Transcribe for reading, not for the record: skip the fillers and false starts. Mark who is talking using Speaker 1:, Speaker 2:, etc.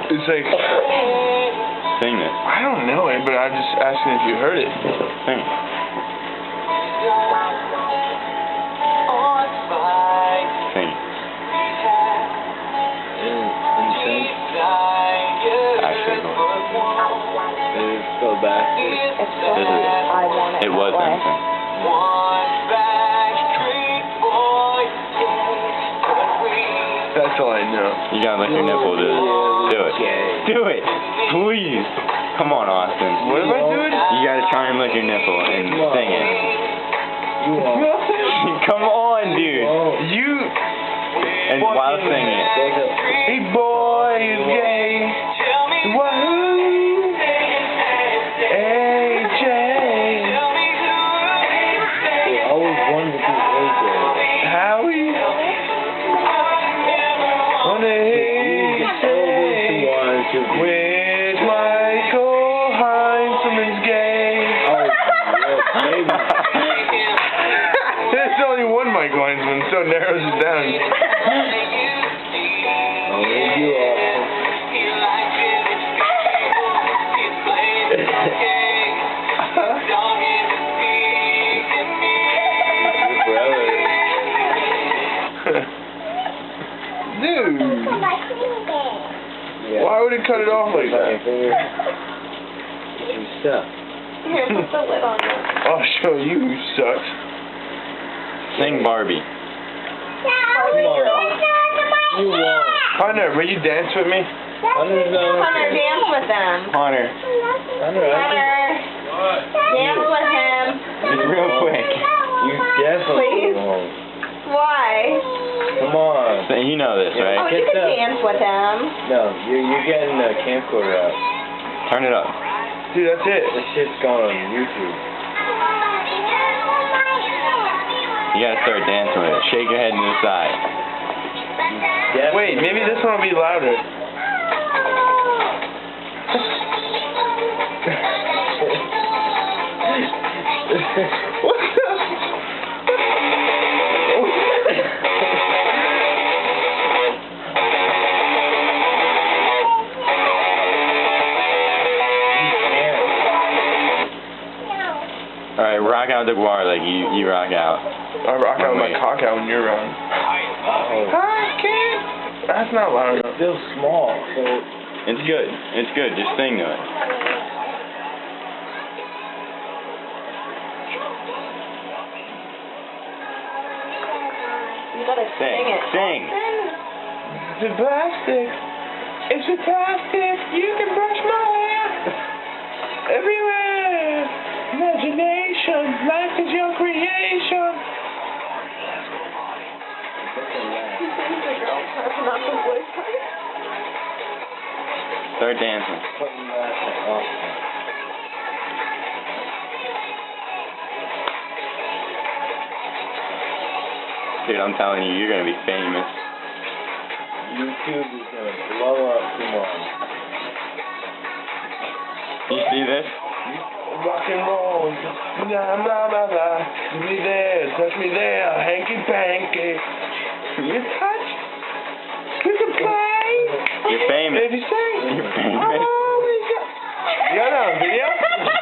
Speaker 1: It's like...
Speaker 2: Sing it.
Speaker 1: I don't know it, but I'm just asking if you heard it.
Speaker 2: Sing it. Sing it. Actually,
Speaker 3: Go back.
Speaker 2: it was Vincent.
Speaker 1: That's all I know.
Speaker 2: You gotta lick your nipple, dude. Do it. Do it. Please. Come on, Austin.
Speaker 1: What am I doing?
Speaker 2: You gotta try and lick your nipple and sing it.
Speaker 3: You won't.
Speaker 2: Come on, dude.
Speaker 1: You...
Speaker 2: And while singing it.
Speaker 1: Hey boy, you gay. Wahoo! AJ.
Speaker 3: I always wanted to be AJ.
Speaker 1: Howie. On the Where's Michael Heinzelman's gay? There's only one Michael Heinzelman, so it narrows it down.
Speaker 3: You are.
Speaker 1: Dude,
Speaker 3: Yeah.
Speaker 1: why would it cut it off like that?
Speaker 3: You suck.
Speaker 4: Here, put the lid on it.
Speaker 1: I'll show you who sucks.
Speaker 2: Sing Barbie.
Speaker 3: You won't.
Speaker 1: Hunter, will you dance with me?
Speaker 3: Hunter's not.
Speaker 4: Hunter, dance with them.
Speaker 2: Hunter,
Speaker 3: Hunter,
Speaker 4: Dance with him.
Speaker 2: just real quick.
Speaker 3: you definitely
Speaker 4: Please?
Speaker 3: won't.
Speaker 4: Why?
Speaker 3: Come on.
Speaker 2: So you know this,
Speaker 4: Oh,
Speaker 2: right?
Speaker 4: you can dance with him.
Speaker 3: No, you're getting the camcorder out.
Speaker 2: Turn it up.
Speaker 1: Dude, that's it.
Speaker 3: This shit's going on YouTube.
Speaker 2: You gotta start dancing with it. Shake your head to the side.
Speaker 1: Wait, maybe this one will be louder. What the?
Speaker 2: Alright, rock out the guitar like you rock out.
Speaker 1: I rock out my cock out when you're around.
Speaker 3: Oh.
Speaker 1: Hi, kid. That's not loud
Speaker 3: It's
Speaker 1: enough.
Speaker 3: still small, so
Speaker 2: It's good. It's good. Just sing to it.
Speaker 4: You gotta sing it.
Speaker 2: Sing.
Speaker 1: It's a plastic. It's a plastic. You can brush my hair. Everywhere. Imagination. Life is your creation.
Speaker 4: The girl part, not the boy part.
Speaker 2: Start dancing.
Speaker 3: putting that off.
Speaker 2: Dude, I'm telling you, you're gonna be famous.
Speaker 3: YouTube is gonna blow up tomorrow.
Speaker 2: You see this?
Speaker 1: Rock and roll. Blah, blah, blah, blah. Touch me there. Touch me there. Hanky panky. You touch. You can play.
Speaker 2: You're famous.
Speaker 1: If you say.
Speaker 2: You're famous.
Speaker 1: Oh, you got that on video?